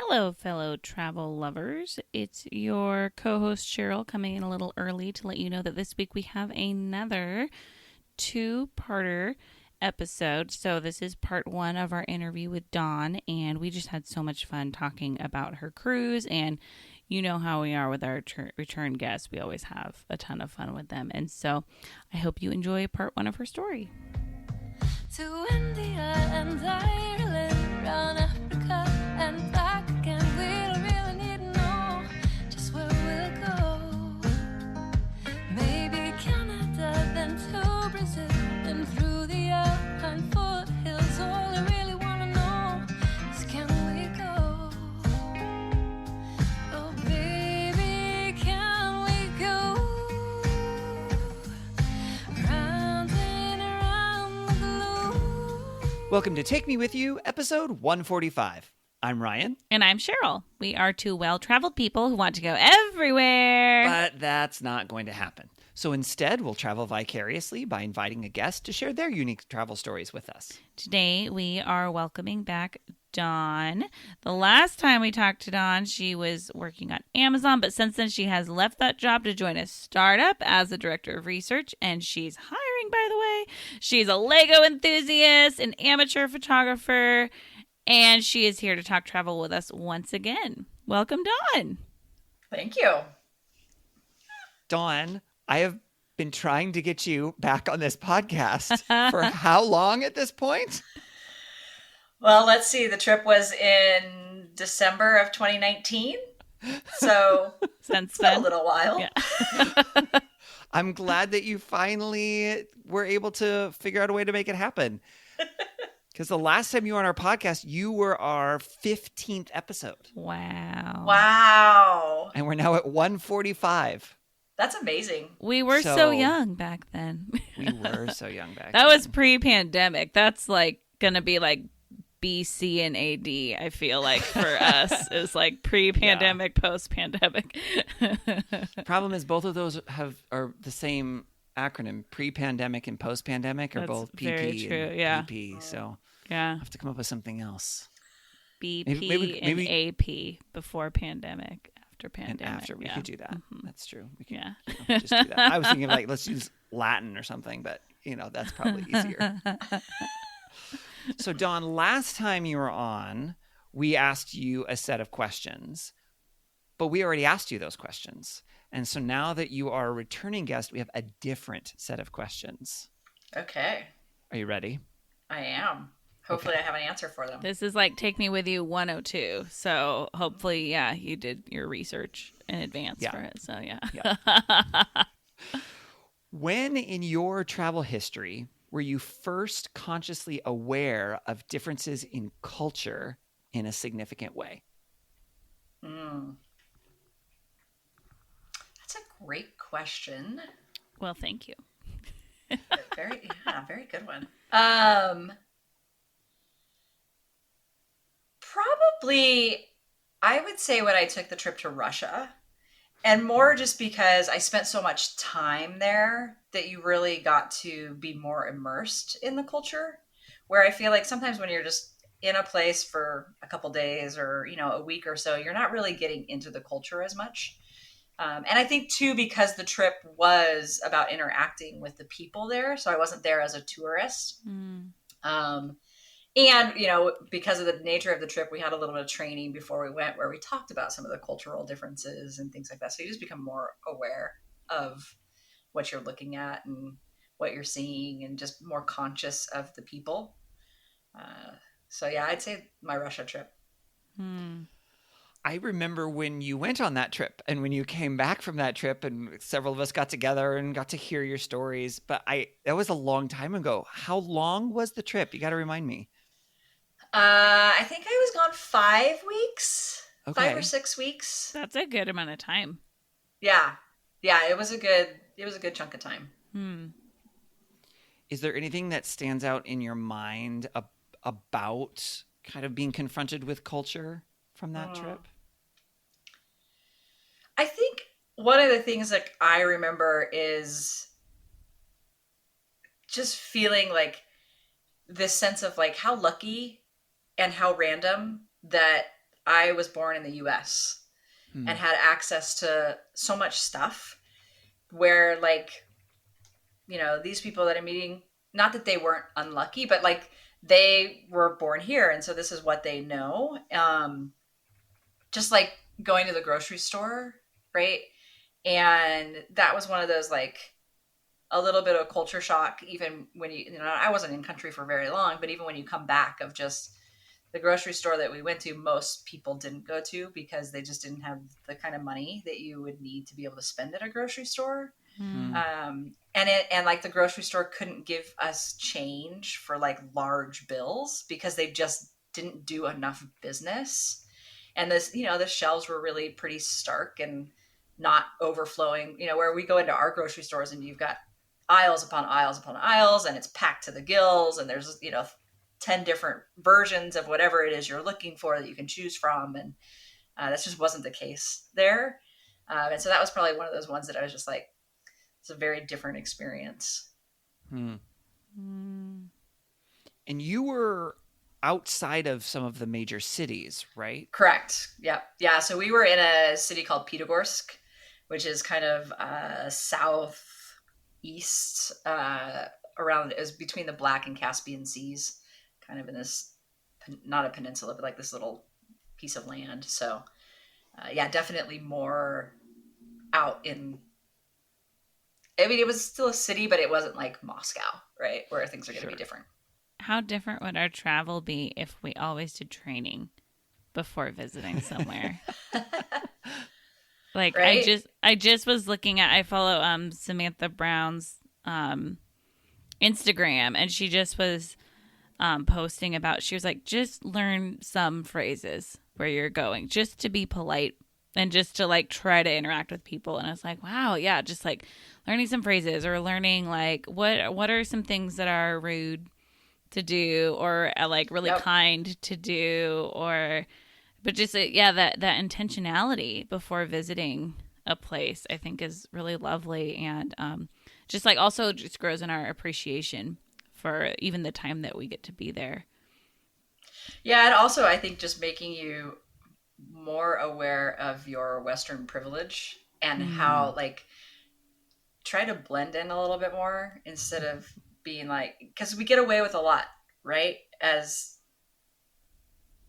Hello, fellow travel lovers. It's your co-host Cheryl coming in a little early to let you know that this week we have another two-parter episode. So this is part one of our interview with Dawn, and we just had so much fun talking about her cruise. And you know how we are with our return guests. We always have a ton of fun with them. And so I hope you enjoy part one of her story. To India and Ireland, round Africa and back again. We don't really need to know just where we'll go. Maybe Canada, then to Brazil, then through the Alpine foothills. All I really want to know is can we go? Oh baby, can we go? Round and around the globe. Welcome to Take Me With You, episode 145. I'm Ryan. And I'm Cheryl. We are two well-traveled people who want to go everywhere. But that's not going to happen. So instead, we'll travel vicariously by inviting a guest to share their unique travel stories with us. Today, we are welcoming back Dawn. The last time we talked to Dawn, she was working on Amazon, but since then she has left that job to join a startup as the director of research, and she's hiring, by the way. She's a Lego enthusiast, an amateur photographer, and she is here to talk travel with us once again. Welcome, Dawn. Thank you. Dawn, I have been trying to get you back on this podcast for how long at this point? Well, let's see. The trip was in December of 2019. So Since it's been then. a little while. Yeah. I'm glad that you finally were able to figure out a way to make it happen. Because the last time you were on our podcast, you were our 15th episode. Wow. Wow. And we're now at 145. That's amazing. We were so So- young back then. We were so young back That then. was pre-pandemic. That's like gonna be like BC and AD. I feel like for us is like pre-pandemic, post-pandemic. Problem is, both of those are the same acronym. Pre-pandemic and post-pandemic are That's both PP very true, and yeah. PP. So Yeah, I have to come up with something else. BP maybe- and AP before pandemic, after pandemic. And after we yeah. could do that. Mhm. That's true. We could Yeah. just do that. I was thinking like let's use Latin or something, but that's probably easier. So Dawn, last time you were on, we asked you a set of questions, but we already asked you those questions. And so now that you are a returning guest, we have a different set of questions. Okay. Are you ready? I am. Hopefully I have an answer for them. This is like Take Me With You 102. So hopefully, yeah, you did your research in advance Yeah. for it. So yeah. When in your travel history were you first consciously aware of differences in culture in a significant way? That's a great question. Well, thank you. Very good one. Probably, I would say when I took the trip to Russia, and more just because I spent so much time there that you really got to be more immersed in the culture. Where I feel like sometimes when you're just in a place for a couple days or a week or so, you're not really getting into the culture as much. And I think too, because the trip was about interacting with the people there, so I wasn't there as a tourist. And, because of the nature of the trip, we had a little bit of training before we went where we talked about some of the cultural differences and things like that. So you just become more aware of what you're looking at and what you're seeing and just more conscious of the people. So yeah, I'd say my Russia trip. I remember when you went on that trip and when you came back from that trip and several of us got together and got to hear your stories, but that was a long time ago. How long was the trip? You got to remind me. I think I was gone 5 weeks, Okay. 5 or 6 weeks. That's a good amount of time. Yeah. It was a good chunk of time. Is there anything that stands out in your mind about kind of being confronted with culture from that trip? I think one of the things that I remember is just feeling like this sense of like how lucky and how random that I was born in the US Hmm. and had access to so much stuff where, like, these people that I'm meeting, not that they weren't unlucky, but like they were born here. And so this is what they know. Just like going to the grocery store, right? And that was one of those, like, a little bit of culture shock, even when I wasn't in country for very long, but even when you come back, of just the grocery store that we went to, most people didn't go to because they just didn't have the kind of money that you would need to be able to spend at a grocery store. Hmm. And like the grocery store couldn't give us change for like large bills because they just didn't do enough business. And the shelves were really pretty stark and not overflowing, where we go into our grocery stores and you've got aisles upon aisles upon aisles, and it's packed to the gills, and there's 10 different versions of whatever it is you're looking for that you can choose from. And that just wasn't the case there. And so that was probably one of those ones that I was just like, it's a very different experience. Hmm. Hmm. And you were outside of some of the major cities, right? Correct. Yep. Yeah. So we were in a city called Pitagorsky, which is kind of southeast, around, it was between the Black and Caspian Seas, kind of in this, not a peninsula, but like this little piece of land. So yeah, definitely more out in, I mean, it was still a city, but it wasn't like Moscow, right? Where things are going to Sure. be different. How different would our travel be if we always did training before visiting somewhere? Like Right? I just was looking at, I follow Samantha Brown's Instagram, and she just was posting about, she was like, just learn some phrases where you're going, just to be polite and just to like try to interact with people. And I was like, wow, yeah, just like learning some phrases, or learning like what are some things that are rude to do, or like really Yep. kind to do, or but just yeah, that intentionality before visiting a place, I think, is really lovely. And just like also just grows in our appreciation for even the time that we get to be there. Yeah, and also I think just making you more aware of your Western privilege and how, like, try to blend in a little bit more instead of being like, because we get away with a lot, right? As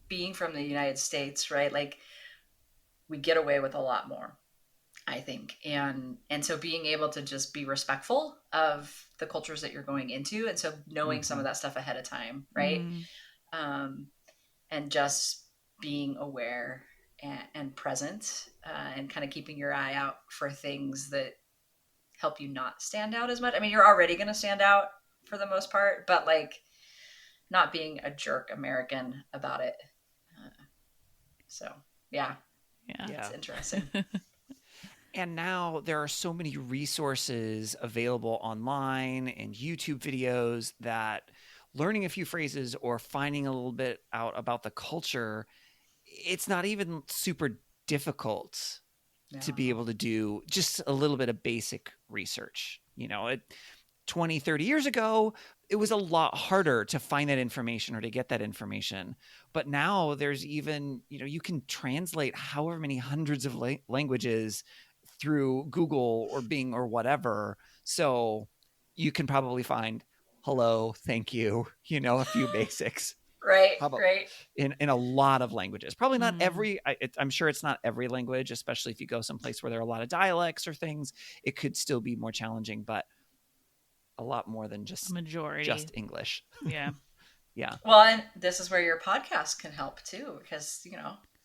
being from the United States, right? Like, we get away with a lot more, I think. And so being able to just be respectful of the cultures that you're going into, and so knowing some of that stuff ahead of time, right? Um, and just being aware and present, and kind of keeping your eye out for things that help you not stand out as much. I mean, you're already going to stand out for the most part, but like not being a jerk American about it. So yeah, Yeah. it's interesting. And now there are so many resources available online and YouTube videos that learning a few phrases or finding a little bit out about the culture, it's not even super difficult to be able to do just a little bit of basic research. 20, 30 years ago, it was a lot harder to find that information or to get that information. But now there's even, you can translate however many hundreds of languages through Google or Bing or whatever. So you can probably find hello, thank you, a few basics. Right, Probably right. in a lot of languages. Probably not every, I'm sure it's not every language, especially if you go someplace where there are a lot of dialects or things, it could still be more challenging, but a lot more than just Majority. just English. Yeah. Yeah. Well, and this is where your podcast can help too, because,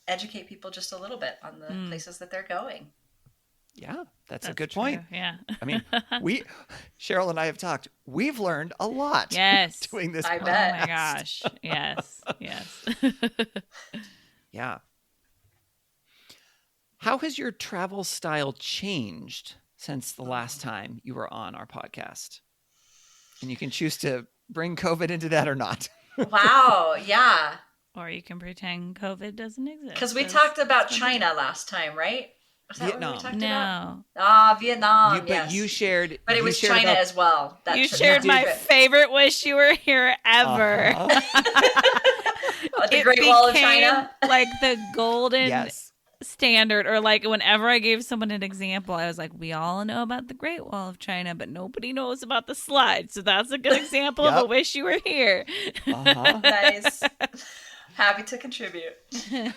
educate people just a little bit on the places that they're going. Yeah, that's a good true. point. Yeah. I mean, Cheryl and I have talked. We've learned a lot. Yes. Doing this. I Oh bet. my gosh. Yes. Yes. Yeah. How has your travel style changed since the last time you were on our podcast? And you can choose to bring COVID into that or not. Wow, yeah. Or you can pretend COVID doesn't exist. Because we talked about China last time, right? Was that Vietnam. what we talked No. about? Ah, Vietnam, yes. But you shared. But it you was shared China about- as well. You shared my favorite wish you were here ever. Uh-huh. the it Great Wall of became China. like the golden Yes. standard, or like whenever I gave someone an example, I was like, we all know about the Great Wall of China, but nobody knows about the slide. So that's a good example of a Yep. wish you were here. Uh-huh. Nice. Happy to contribute.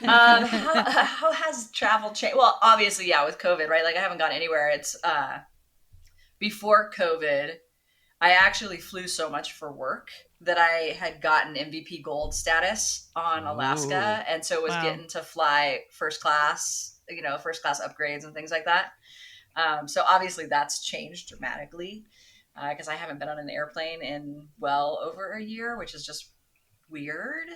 How has travel changed? Well, obviously, yeah, with COVID, right? Like I haven't gone anywhere. It's before COVID, I actually flew so much for work that I had gotten MVP gold status on Alaska. And so was Wow. getting to fly first class, first class upgrades and things like that. So obviously that's changed dramatically because I haven't been on an airplane in well over a year, which is just weird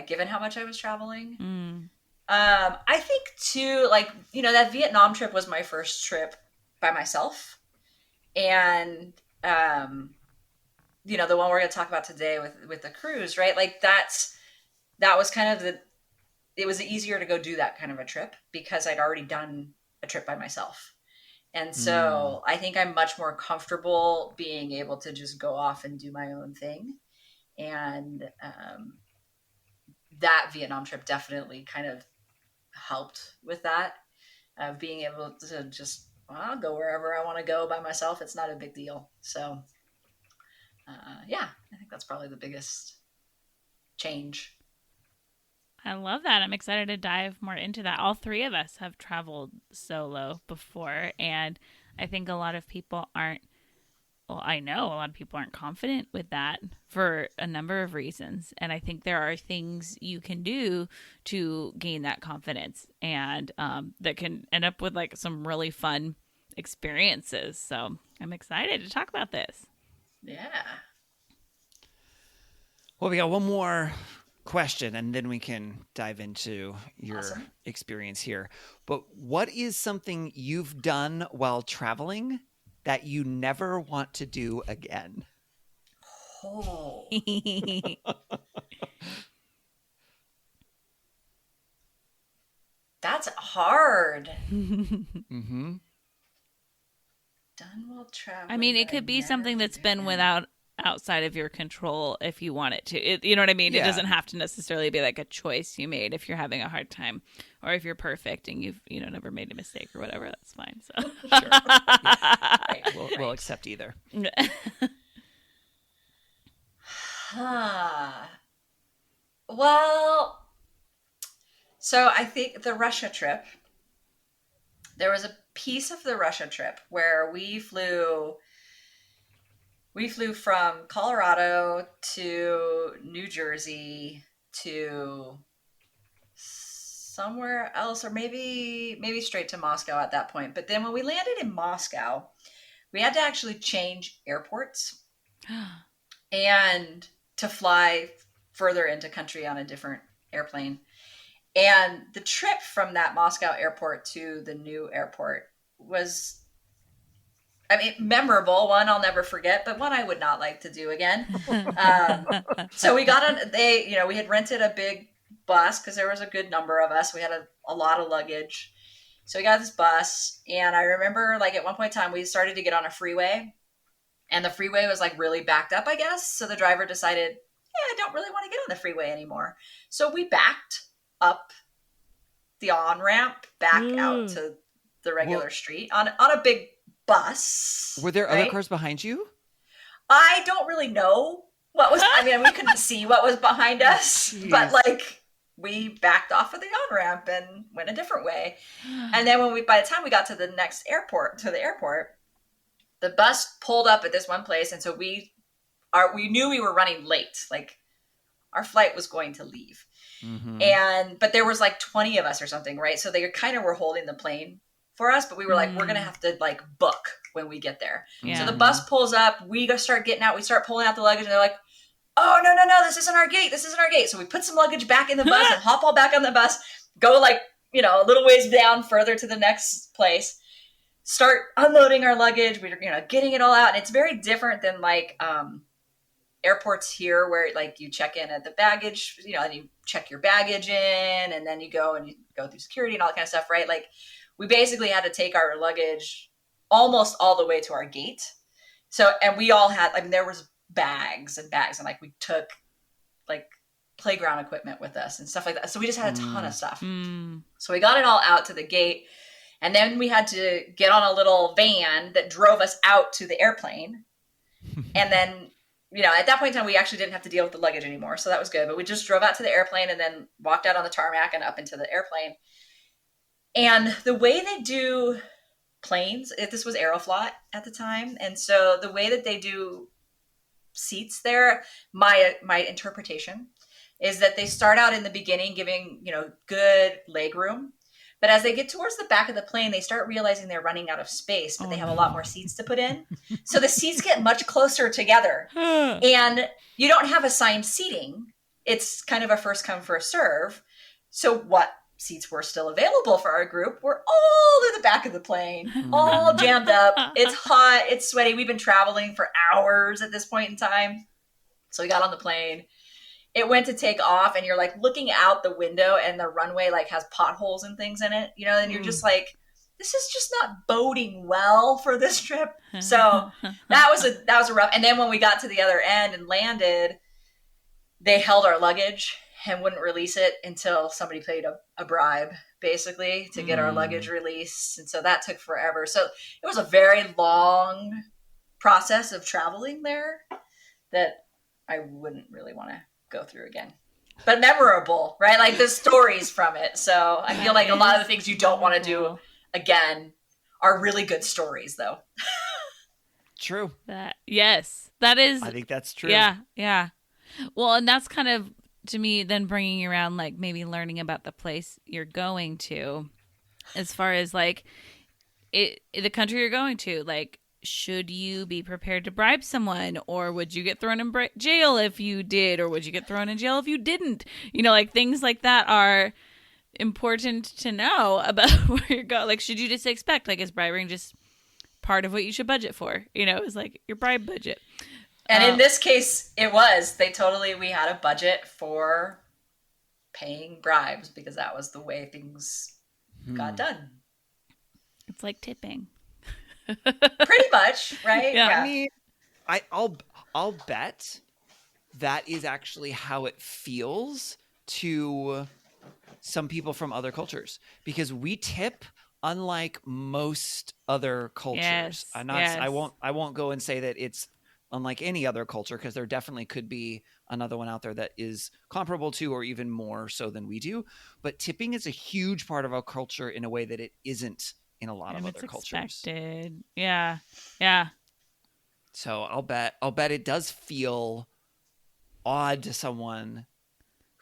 given how much I was traveling. I think too, like, that Vietnam trip was my first trip by myself. And, the one we're going to talk about today with the cruise, right? Like that was kind of it was easier to go do that kind of a trip because I'd already done a trip by myself. And so I think I'm much more comfortable being able to just go off and do my own thing. And that Vietnam trip definitely kind of helped with that, of being able to just, I'll go wherever I want to go by myself. It's not a big deal. So, yeah, I think that's probably the biggest change. I love that. I'm excited to dive more into that. All three of us have traveled solo before, and I think a lot of people aren't, well, I know a lot of people aren't confident with that for a number of reasons. And I think there are things you can do to gain that confidence, and that can end up with like some really fun experiences. So I'm excited to talk about this. Yeah. Well, we got one more question and then we can dive into your Awesome. experience here. But what is something you've done while traveling that you never want to do again? Oh. That's hard. Mm-hmm. Done while traveling. I mean, it could be something that's been outside of your control if you want it to. You know what I mean? Yeah. It doesn't have to necessarily be like a choice you made if you're having a hard time, or if you're perfect and you've never made a mistake or whatever. That's fine. So Sure. Yeah. Right, We'll right. accept either. Well, so I think the Russia trip, there was a piece of the Russia trip where we flew from Colorado to New Jersey to somewhere else, or maybe straight to Moscow at that point. But then when we landed in Moscow, we had to actually change airports and to fly further into country on a different airplane. And the trip from that Moscow airport to the new airport was, I mean, memorable. One I'll never forget, but one I would not like to do again. So we got on, we had rented a big bus because there was a good number of us. We had a lot of luggage. So we got this bus, and I remember like at one point in time, we started to get on a freeway, and the freeway was like really backed up, I guess. So the driver decided, I don't really want to get on the freeway anymore. So we backed up the on-ramp back out to the regular street on a big bus. Were there other cars behind you? I don't really know what was, I mean, we couldn't see what was behind us, but like we backed off of the on-ramp and went a different way. And then by the time we got to the next airport, the bus pulled up at this one place. And so we knew we were running late. Like our flight was going to leave. Mm-hmm. But there was like 20 of us or something, right? So they kind of were holding the plane for us, but we were like, we're going to have to like book when we get there. Yeah. So the bus pulls up, we go start getting out, we start pulling out the luggage, and they're like, oh, no, this isn't our gate. So we put some luggage back in the bus and hop all back on the bus, go like, a little ways down further to the next place, start unloading our luggage. We're, getting it all out. And it's very different than like, airports here where like you check in at the baggage, and you check your baggage in, and then you go through security and all that kind of stuff, right? Like we basically had to take our luggage almost all the way to our gate. So, and we all had, I mean, there was bags and bags, and like we took like playground equipment with us and stuff like that. So we just had a ton of stuff. Mm. So we got it all out to the gate. And then we had to get on a little van that drove us out to the airplane. And then, at that point in time, we actually didn't have to deal with the luggage anymore. So that was good. But we just drove out to the airplane and then walked out on the tarmac and up into the airplane. And the way they do planes, this was Aeroflot at the time. And so the way that they do seats there, my interpretation is that they start out in the beginning giving, good leg room. But as they get towards the back of the plane, they start realizing they're running out of space, but they have a lot more seats to put in. So the seats get much closer together. And you don't have assigned seating. It's kind of a first come, first serve. So what seats were still available for our group were all in the back of the plane, all jammed up. It's hot. It's sweaty. We've been traveling for hours at this point in time. So we got on the plane. It went to take off and you're like looking out the window and the runway like has potholes and things in it, and you're just like, this is just not boding well for this trip. So that was a rough. And then when we got to the other end and landed, they held our luggage and wouldn't release it until somebody paid a bribe basically to get our luggage released. And so that took forever. So it was a very long process of traveling there that I wouldn't really want to go through again, but memorable, right? Like the stories from it. So I feel like a lot of the things you don't want to do again are really good stories though. True. That is. I think that's true. Yeah. Well, and that's kind of, to me, then bringing around like maybe learning about the place you're going to, as far as like the country you're going to, like, should you be prepared to bribe someone, or would you get thrown in jail if you did, or would you get thrown in jail if you didn't? Like things like that are important to know about where you're going. Like, should you just expect, like, is bribing just part of what you should budget for? It's like your bribe budget. And in this case, we had a budget for paying bribes because that was the way things got done. It's like tipping. Pretty much, right? Yeah. I mean, I'll bet that is actually how it feels to some people from other cultures, because we tip unlike most other cultures. Yes, I won't go and say that it's unlike any other culture, because there definitely could be another one out there that is comparable to or even more so than we do. But tipping is a huge part of our culture in a way that it isn't in a lot of other cultures. Expected. Yeah. So I'll bet it does feel odd to someone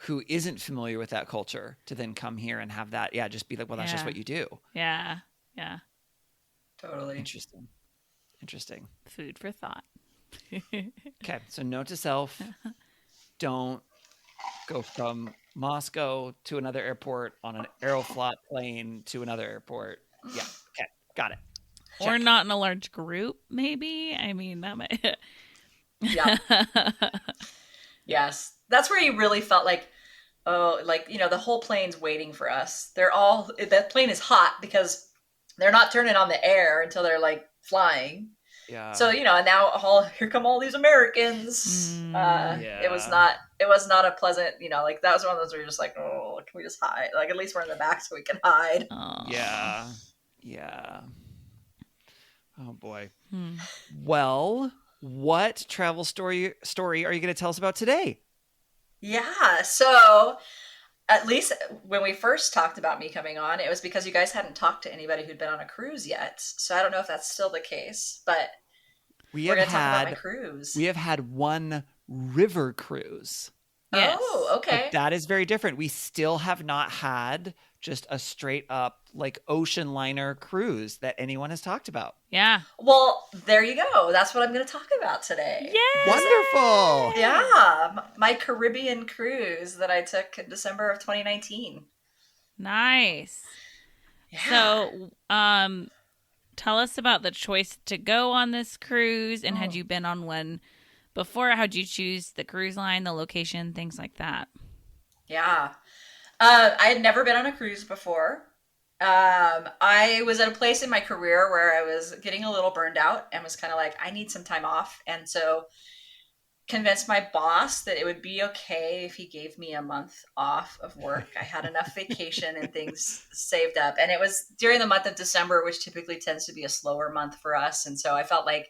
who isn't familiar with that culture to then come here and have that, just be like, well, that's just what you do. Yeah. Totally. Interesting. Food for thought. Okay, so note to self, don't go from Moscow to another airport on an Aeroflot plane to another airport. Yeah, okay, got it. Check. Or not in a large group, maybe. I mean, that might. Yeah. Yes. That's where you really felt like, the whole plane's waiting for us. That plane is hot because they're not turning on the air until they're like flying. Yeah. So, and now here come all these Americans. It was not a pleasant, like that was one of those where you're just like, oh, can we just hide? Like, at least we're in the back so we can hide. Yeah. Oh boy. Well, what travel story are you going to tell us about today? Yeah. So at least when we first talked about me coming on, it was because you guys hadn't talked to anybody who'd been on a cruise yet. So I don't know if that's still the case, but we're going to talk about my cruise. We have had one river cruise. Yes. Oh, okay. But that is very different. We still have not had just a straight up like ocean liner cruise that anyone has talked about. Yeah. Well, there you go. That's what I'm going to talk about today. Yay! Wonderful. Yeah. My Caribbean cruise that I took in December of 2019. Nice. Yeah. So, tell us about the choice to go on this cruise, and had you been on one before? How'd you choose the cruise line, the location, things like that? Yeah. I had never been on a cruise before. I was at a place in my career where I was getting a little burned out and was kind of like, I need some time off. And so convinced my boss that it would be okay if he gave me a month off of work. I had enough vacation and things saved up. And it was during the month of December, which typically tends to be a slower month for us. And so I felt like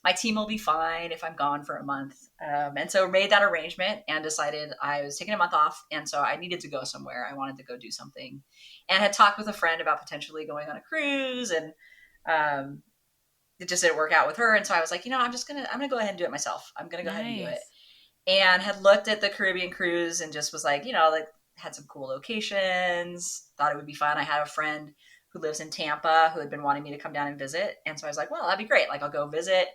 my team will be fine if I'm gone for a month. And so made that arrangement and decided I was taking a month off. And so I needed to go somewhere. I wanted to go do something, and had talked with a friend about potentially going on a cruise. And it just didn't work out with her. And so I was like, I'm going to go ahead and do it myself. I'm going to go ahead and do it. And had looked at the Caribbean cruise and just was like, like had some cool locations, thought it would be fun. I had a friend who lives in Tampa who had been wanting me to come down and visit. And so I was like, well, that'd be great. Like, I'll go visit,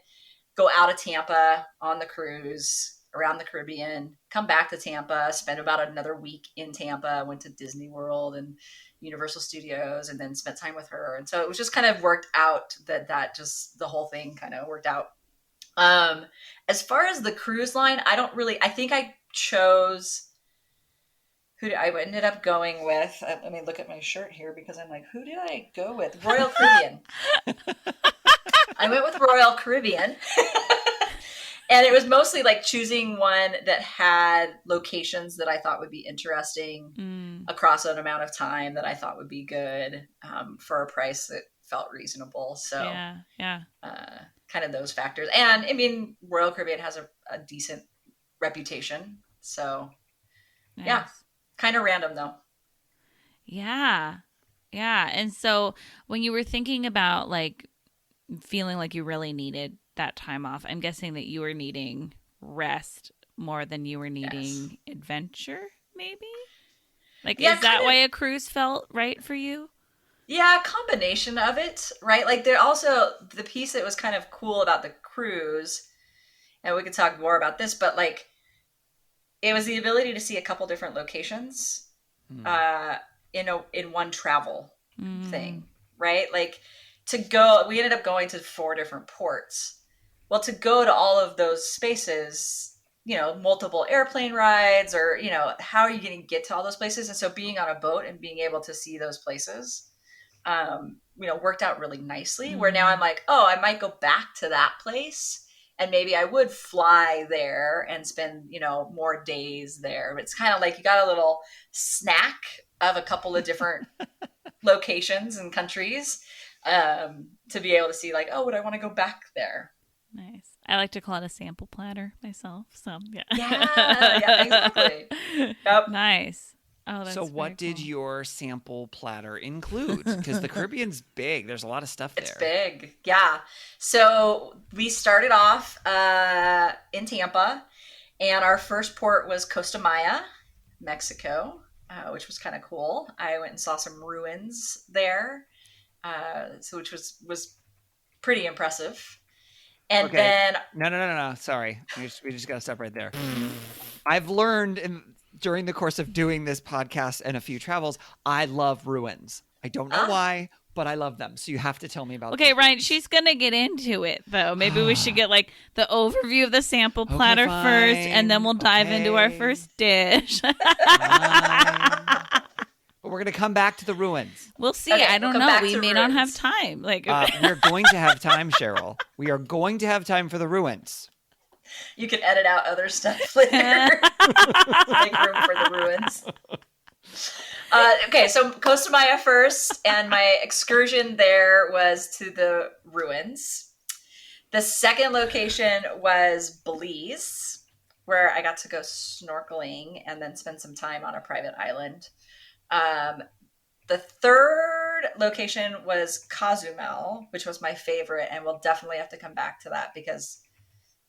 go out of Tampa on the cruise around the Caribbean, come back to Tampa, spend about another week in Tampa, went to Disney World and Universal Studios, and then spent time with her. And so it was just kind of worked out that just the whole thing kind of worked out. As far as the cruise line, I think I chose, I ended up going with, let me look at my shirt here because I'm like, who did I go with? Royal Caribbean. I went with Royal Caribbean. And it was mostly like choosing one that had locations that I thought would be interesting across an amount of time that I thought would be good for a price that felt reasonable. So yeah. Kind of those factors. And I mean, Royal Caribbean has a decent reputation. So Nice. yeah, kind of random though. Yeah. Yeah. And so when you were thinking about like feeling like you really needed that time off, I'm guessing that you were needing rest more than you were needing adventure, maybe? Like, is that why a cruise felt right for you? Yeah, a combination of it, right? Like, there also, the piece that was kind of cool about the cruise, and we could talk more about this, but like, it was the ability to see a couple different locations in one travel thing, right? Like, we ended up going to 4 different ports. Well, to go to all of those spaces, multiple airplane rides, or, how are you going to get to all those places? And so being on a boat and being able to see those places, worked out really nicely, where now I'm like, oh, I might go back to that place, and maybe I would fly there and spend, more days there. But it's kind of like you got a little snack of a couple of different locations and countries to be able to see like, oh, would I want to go back there? Nice. I like to call it a sample platter myself. So yeah. Yeah, exactly. Yep. Nice. Oh, that's so what did cool. your sample platter include? Because the Caribbean's big. There's a lot of stuff there. It's big. Yeah. So we started off in Tampa, and our first port was Costa Maya, Mexico, which was kind of cool. I went and saw some ruins there, which was pretty impressive. And then no. Sorry, we just got to stop right there. I've learned during the course of doing this podcast and a few travels, I love ruins. I don't know why, but I love them. So you have to tell me about. Okay, Ryan, she's gonna get into it though. Maybe we should get like the overview of the sample platter first, and then we'll dive into our first dish. But we're going to come back to the ruins. We'll see. Okay, I don't know. We may not have time. Like we're going to have time, Cheryl. We are going to have time for the ruins. You can edit out other stuff later to make room for the ruins. Okay, so Costa Maya first, and my excursion there was to the ruins. The second location was Belize, where I got to go snorkeling and then spend some time on a private island. The third location was Cozumel, which was my favorite, and we'll definitely have to come back to that because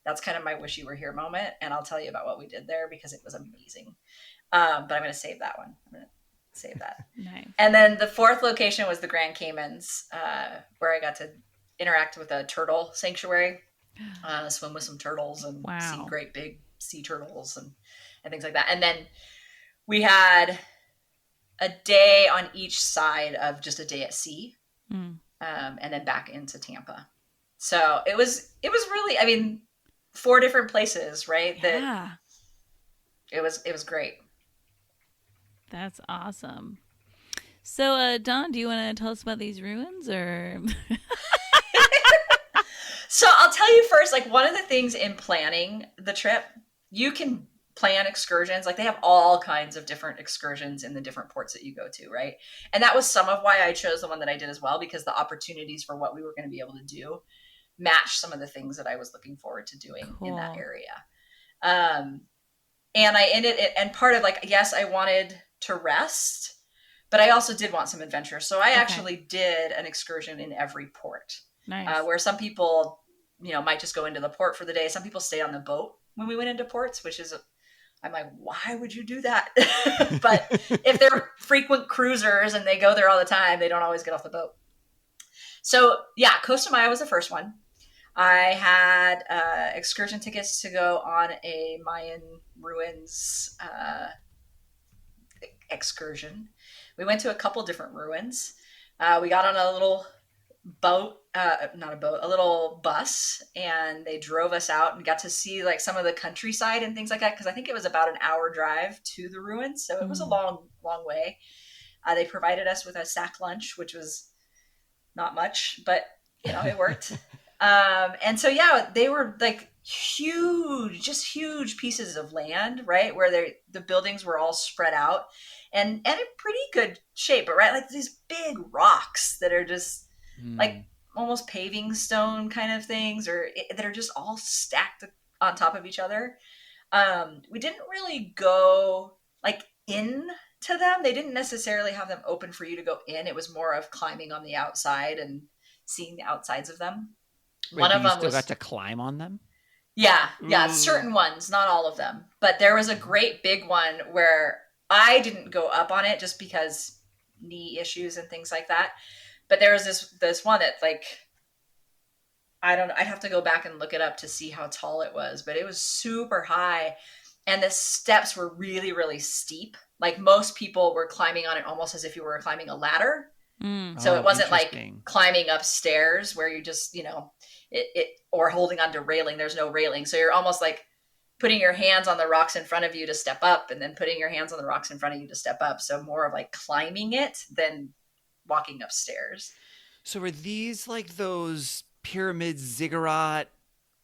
that's kind of my wish you were here moment, and I'll tell you about what we did there because it was amazing. But I'm going to save that one. I'm going to save that. Nice. And then the fourth location was the Grand Caymans, where I got to interact with a turtle sanctuary, swim with some turtles and see great big sea turtles and things like that. And then we had a day on each side of just a day at sea, and then back into Tampa. So it was really, I mean, 4 different places, right? Yeah. It was great. That's awesome. So, Dawn, do you want to tell us about these ruins or? So I'll tell you first, like one of the things in planning the trip, you can plan excursions. Like they have all kinds of different excursions in the different ports that you go to, right? And that was some of why I chose the one that I did as well, because the opportunities for what we were going to be able to do match some of the things that I was looking forward to doing in that area. And I ended it, and part of like, yes, I wanted to rest, but I also did want some adventure. So I actually did an excursion in every port. Nice. Where some people, might just go into the port for the day. Some people stay on the boat when we went into ports, which is, I'm like, why would you do that? But if they're frequent cruisers and they go there all the time, they don't always get off the boat. So yeah, Costa Maya was the first one. I had excursion tickets to go on a Mayan Ruins excursion. We went to a couple different ruins. We got on a little boat, a little bus, and they drove us out and got to see like some of the countryside and things like that, because I think it was about an hour drive to the ruins, so it was a long way. They provided us with a sack lunch, which was not much, but it worked. And so yeah, they were like huge pieces of land, right, where the buildings were all spread out and in pretty good shape, but right, like these big rocks that are just like almost paving stone kind of things, or that are just all stacked on top of each other. We didn't really go like into them. They didn't necessarily have them open for you to go in. It was more of climbing on the outside and seeing the outsides of them. Wait, One of you them still was got to climb on them? yeah, certain ones, not all of them. But there was a great big one where I didn't go up on it just because knee issues and things like that. But there was this one that like, I don't know, I'd have to go back and look it up to see how tall it was, but it was super high. And the steps were really, really steep. Like most people were climbing on it almost as if you were climbing a ladder. So it wasn't like climbing upstairs where you just, it or holding onto railing. There's no railing. So you're almost like putting your hands on the rocks in front of you to step up, and then putting your hands on the rocks in front of you to step up. So more of like climbing it than walking upstairs. So are these like those pyramid ziggurat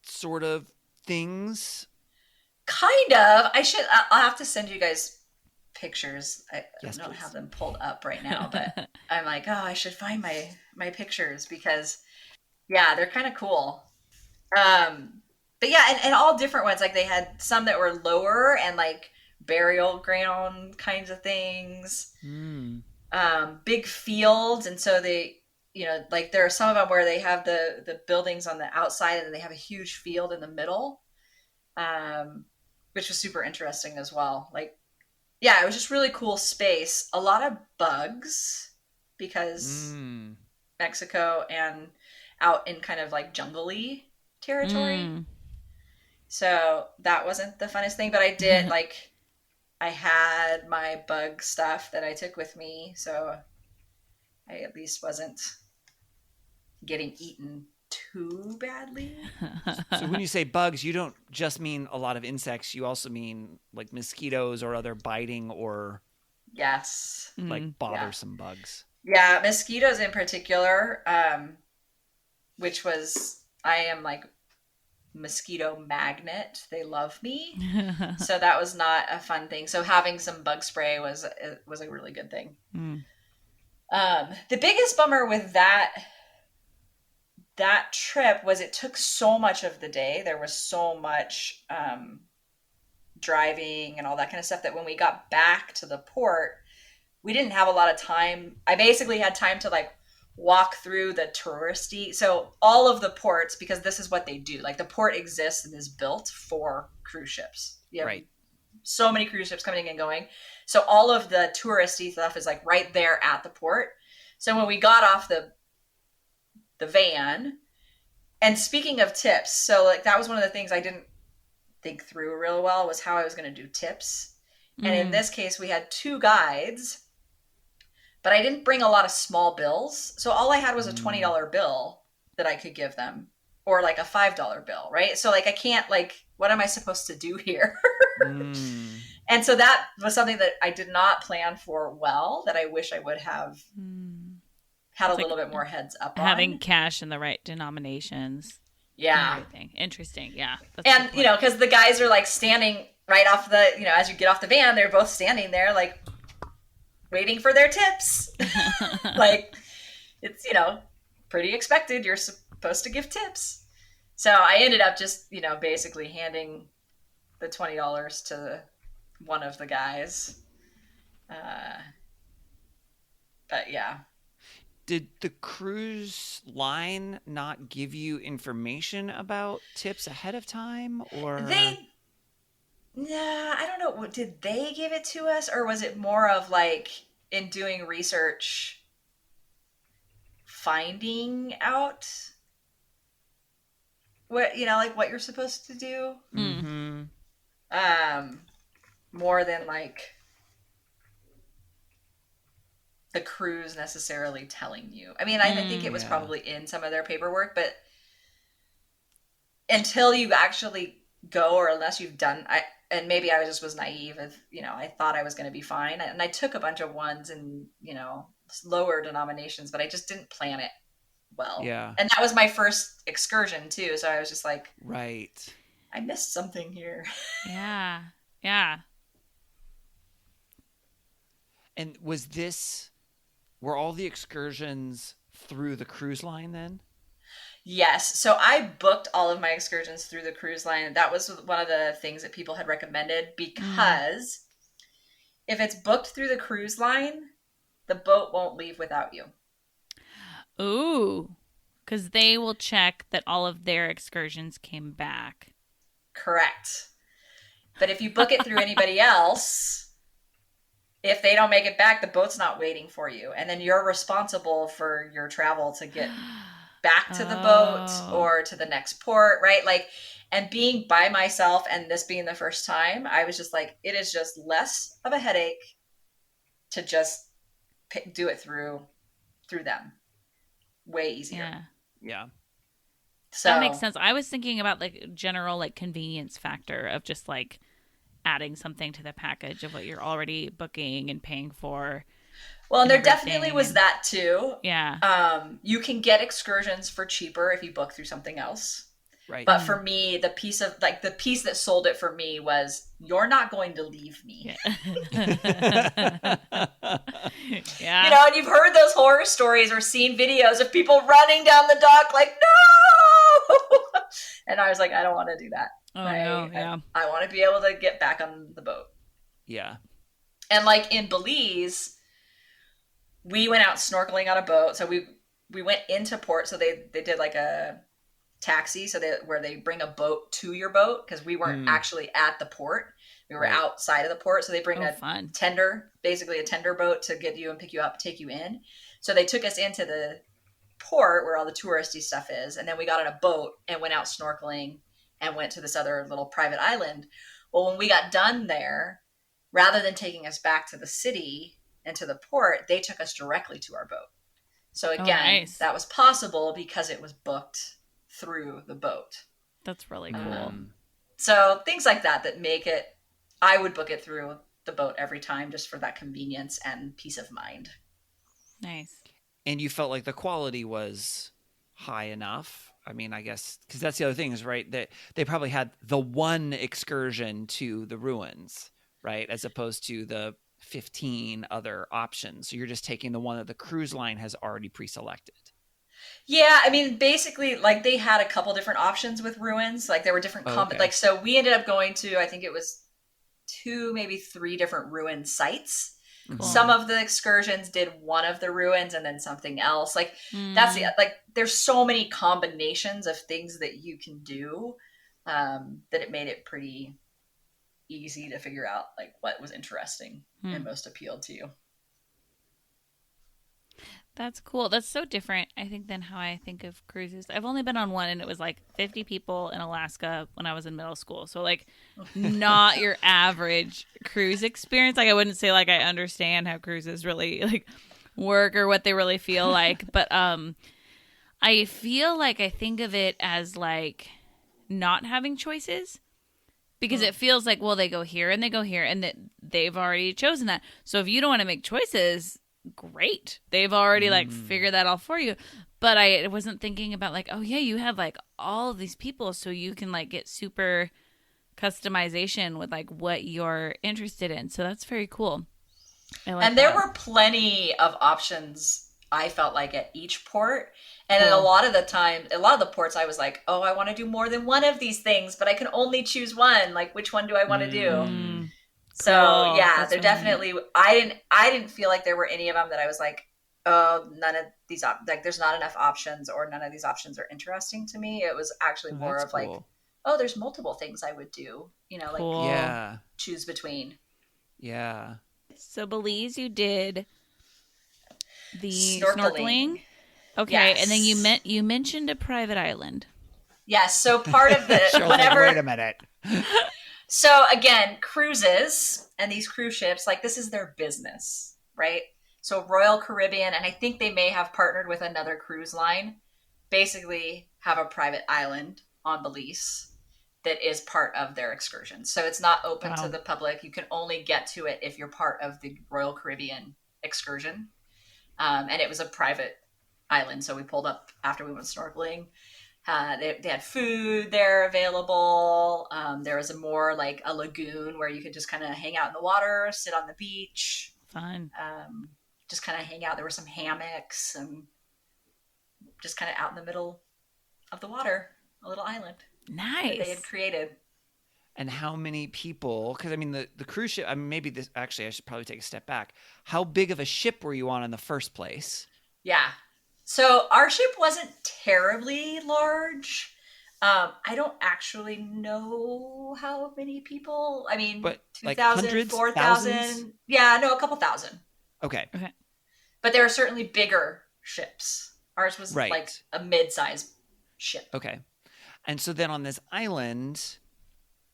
sort of things? Kind of. I'll have to send you guys pictures. I don't please. have them pulled up right now, but I'm like, oh, I should find my pictures, because yeah, they're kind of cool. But yeah, and all different ones. Like they had some that were lower and like burial ground kinds of things. Big fields, and so they, like there are some of them where they have the buildings on the outside and then they have a huge field in the middle, which was super interesting as well. Like, yeah, it was just really cool space. A lot of bugs, because Mexico and out in kind of like jungle-y territory. So that wasn't the funnest thing, but I did like, I had my bug stuff that I took with me, so I at least wasn't getting eaten too badly. So when you say bugs, you don't just mean a lot of insects. You also mean like mosquitoes or other biting or yes, like bothersome bugs. Yeah, mosquitoes in particular, which was, I am like mosquito magnet. They love me. So that was not a fun thing. So having some bug spray was a really good thing. The biggest bummer with that trip was it took so much of the day. There was so much driving and all that kind of stuff that when we got back to the port, we didn't have a lot of time. I basically had time to like walk through the touristy. So all of the ports, because this is what they do. Like the port exists and is built for cruise ships. You have so many cruise ships coming and going. So all of the touristy stuff is like right there at the port. So when we got off the van, and speaking of tips, so like that was one of the things I didn't think through real well, was how I was going to do tips. And in this case, we had 2 guides, but I didn't bring a lot of small bills. So all I had was a $20 bill that I could give them, or like a $5 bill, right? So like I can't, like, what am I supposed to do here? And so that was something that I did not plan for well, that I wish I would have had a little bit more heads up on. Having cash in the right denominations. Yeah. Everything. Interesting. Yeah. That's a And, good you know, point. because the guys are like standing right off the, you know, as you get off the van, they're both standing there like waiting for their tips. Like, it's, you know, pretty expected. You're supposed to give tips. So I ended up just, you know, basically handing the $20 to one of the guys. But yeah. Did the cruise line not give you information about tips ahead of time, or? Nah, I don't know. Did they give it to us, or was it more of like in doing research, finding out what, you know, like what you're supposed to do? Mm-hmm. Um, More than like the cruise necessarily telling you. I mean, I think it was Yeah. probably in some of their paperwork, but until you actually go, or unless you've done, and maybe I just was naive of, you know, I thought I was going to be fine, and I took a bunch of ones and, you know, lower denominations, but I just didn't plan it well. Yeah. And that was my first excursion too, so I was just like, Right. I missed something here. Yeah. Yeah. And were all the excursions through the cruise line then? Yes. So I booked all of my excursions through the cruise line. That was one of the things that people had recommended, because if it's booked through the cruise line, the boat won't leave without you. Ooh. Because they will check that all of their excursions came back. Correct. But if you book it through anybody else, if they don't make it back, the boat's not waiting for you. And then you're responsible for your travel to get back to the boat or to the next port, right? Like, and being by myself and this being the first time, I was just like, it is just less of a headache to just do it through them. Way easier. Yeah. Yeah. So That makes sense. I was thinking about like general like convenience factor of just like adding something to the package of what you're already booking and paying for. Well, and there everything definitely was and- that too. Yeah. You can get excursions for cheaper if you book through something else. Right. But for me, the piece that sold it for me was, you're not going to leave me. Yeah. Yeah. You know, and you've heard those horror stories or seen videos of people running down the dock like, no! And I was like, I don't want to do that. Oh, no. Yeah. I want to be able to get back on the boat. Yeah. And like in Belize, we went out snorkeling on a boat. So we went into port. So they did like a taxi, so where they bring a boat to your boat, because we weren't actually at the port. We were outside of the port. So they bring fun. tender, basically a tender boat to get you and pick you up, take you in. So they took us into the port where all the touristy stuff is. And then we got on a boat and went out snorkeling and went to this other little private island. Well, when we got done there, rather than taking us back to the city and to the port, they took us directly to our boat. So again, that was possible because it was booked through the boat. That's really cool. So things like that make it, I would book it through the boat every time, just for that convenience and peace of mind. Nice. And you felt like the quality was high enough. I mean, I guess, because that's the other thing is, right, that they probably had the one excursion to the ruins, right, as opposed to the 15 other options. So you're just taking the one that the cruise line has already pre-selected. Yeah, I mean, basically, like, they had a couple different options with ruins. Like, there were different like, so we ended up going to, I think it was 2, maybe 3 different ruin sites. Cool. Some of the excursions did one of the ruins and then something else. Like, that's the, like, there's so many combinations of things that you can do, that it made it pretty easy to figure out, like, what was interesting and most appealed to you. That's cool. That's so different, I think, than how I think of cruises. I've only been on one, and it was like 50 people in Alaska when I was in middle school. So, like, not your average cruise experience. Like, I wouldn't say, like, I understand how cruises really, like, work or what they really feel like. But I feel like I think of it as, like, not having choices. Because it feels like, well, they go here and they go here, and that they've already chosen that. So if you don't want to make choices, great. They've already like figured that all for you. But I wasn't thinking about like, oh yeah, you have like all of these people, so you can like get super customization with like what you're interested in. So that's very cool. I like And there that. were plenty of options, I felt like, at each port. And Cool. a lot of the time, a lot of the ports, I was like, oh, I want to do more than one of these things, but I can only choose one. Like, which one do I want to do? Mm, So cool. yeah, That's they're really neat. definitely. I didn't feel like there were any of them that I was like, oh, none of these like there's not enough options, or none of these options are interesting to me. It was actually Oh, more that's of like, cool. oh, there's multiple things I would do. Like Cool. Yeah. choose between. Yeah. So Belize, you did the snorkeling. Snorkeling. Okay, and then Yes. you mentioned a private island. Yes. So part of the Cheryl's like, whenever. wait a minute. So again, cruises and these cruise ships, like this is their business, right? So Royal Caribbean, and I think they may have partnered with another cruise line, basically have a private island on Belize that is part of their excursion. So it's not open to Wow. the public. You can only get to it if you're part of the Royal Caribbean excursion. And it was a private island. So we pulled up after we went snorkeling. They had food there available. There was a more like a lagoon where you could just kind of hang out in the water, sit on the beach, Fun. just kind of hang out. There were some hammocks and just kind of out in the middle of the water, a little island that they had Nice. created. And how many people? Because I mean, the cruise ship. I mean, maybe this. Actually, I should probably take a step back. How big of a ship were you on in the first place? Yeah. So our ship wasn't terribly large. I don't actually know how many people. I mean, But like 2,000, hundreds, 4,000. thousands? Yeah, no, a couple thousand. Okay, But there are certainly bigger ships. Ours was right. like a mid-sized ship. Okay. And so then on this island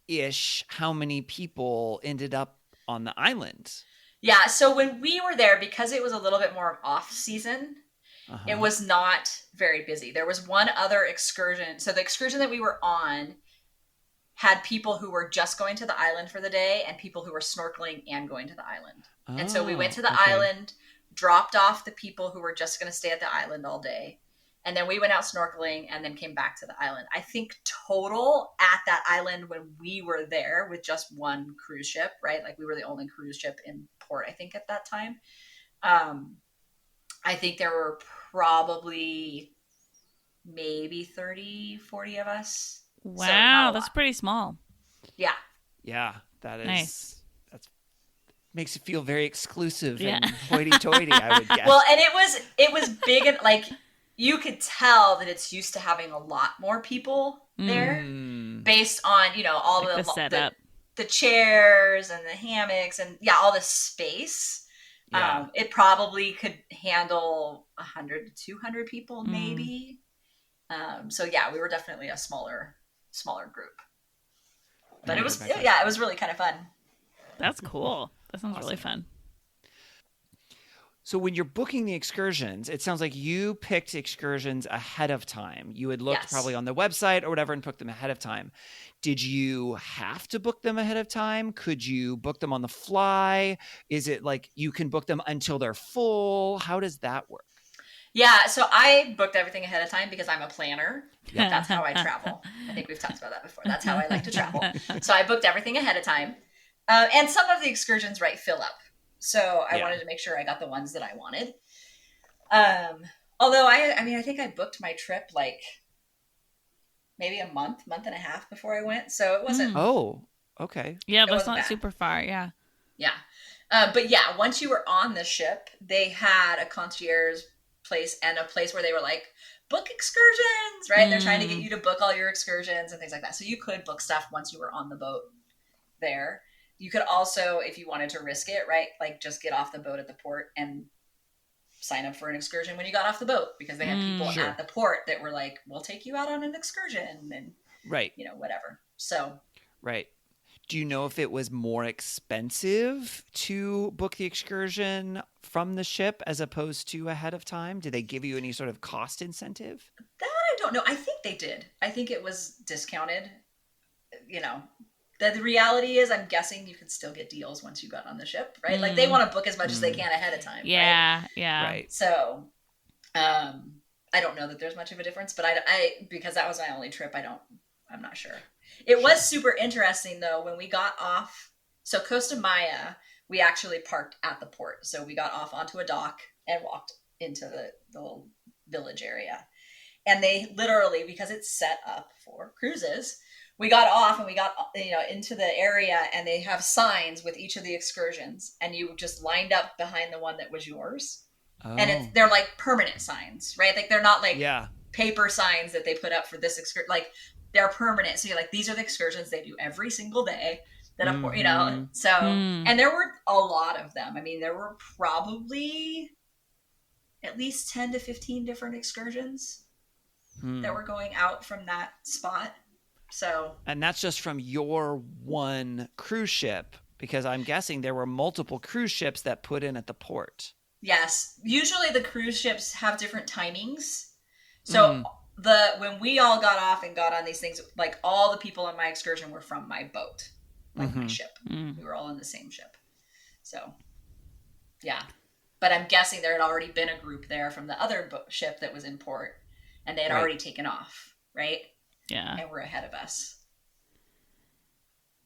ish, how many people ended up on the island? Yeah, so when we were there, because it was a little bit more off season, it was not very busy. There was one other excursion. So the excursion that we were on had people who were just going to the island for the day and people who were snorkeling and going to the island. And so we went to the island, dropped off the people who were just going to stay at the island all day. And then we went out snorkeling and then came back to the island. I think total at that island when we were there with just one cruise ship, right? Like we were the only cruise ship in port, I think, at that time. I think there were probably maybe 30, 40 of us. Wow, So not a that's lot. pretty small. Yeah. Yeah, that is Nice. That's makes it feel very exclusive Yeah. and hoity-toity. I would guess. Well, and it was big and like you could tell that it's used to having a lot more people there based on, all Like the setup. the chairs and the hammocks and all the space. Yeah. It probably could handle 100 to 200 people maybe. So yeah, we were definitely a smaller group. But it was really kind of fun. That's cool. That sounds really fun. So when you're booking the excursions, it sounds like you picked excursions ahead of time. You had looked Yes. probably on the website or whatever and booked them ahead of time. Did you have to book them ahead of time? Could you book them on the fly? Is it like you can book them until they're full? How does that work? Yeah, so I booked everything ahead of time because I'm a planner. That's how I travel. I think we've talked about that before. That's how I like to travel. So I booked everything ahead of time. And some of the excursions, fill up. So I wanted to make sure I got the ones that I wanted. Although I think I booked my trip like maybe a month and a half before I went. So it wasn't. Oh, okay. Yeah, It that's wasn't not bad. super far. Yeah. Yeah. But yeah, once you were on the ship, they had a concierge place and a place where they were like, book excursions, right? They're trying to get you to book all your excursions and things like that. So you could book stuff once you were on the boat there. You could also, if you wanted to risk it, right? Like just get off the boat at the port and sign up for an excursion when you got off the boat because they had people Sure. at the port that were like, we'll take you out on an excursion and, Right. whatever. So Right. Do you know if it was more expensive to book the excursion from the ship as opposed to ahead of time? Did they give you any sort of cost incentive? that I don't know. I think they did. I think it was discounted. The reality is, I'm guessing you could still get deals once you got on the ship, right? Like they want to book as much as they can ahead of time. Yeah. Yeah. Right. So, I I don't know that there's much of a difference, but I because that was my only trip, I'm not sure. It was super interesting though when we got off. So Costa Maya, we actually parked at the port. So we got off onto a dock and walked into the little village area. And they literally, because it's set up for cruises, we got off and we got into the area, and they have signs with each of the excursions, and you just lined up behind the one that was yours. Oh. And they're like permanent signs, right? Like they're not like Yeah. paper signs that they put up for this excursion. Like they're permanent. So you're like, these are the excursions they do every single day. That so and there were a lot of them. I mean, there were probably at least 10 to 15 different excursions that were going out from that spot. So, and that's just from your one cruise ship, because I'm guessing there were multiple cruise ships that put in at the port. Yes, usually the cruise ships have different timings. So when we all got off and got on these things, like all the people on my excursion were from my boat, like my ship. We were all in the same ship. So, yeah. But I'm guessing there had already been a group there from the other ship that was in port, and they had already taken off, right? Yeah. And were ahead of us.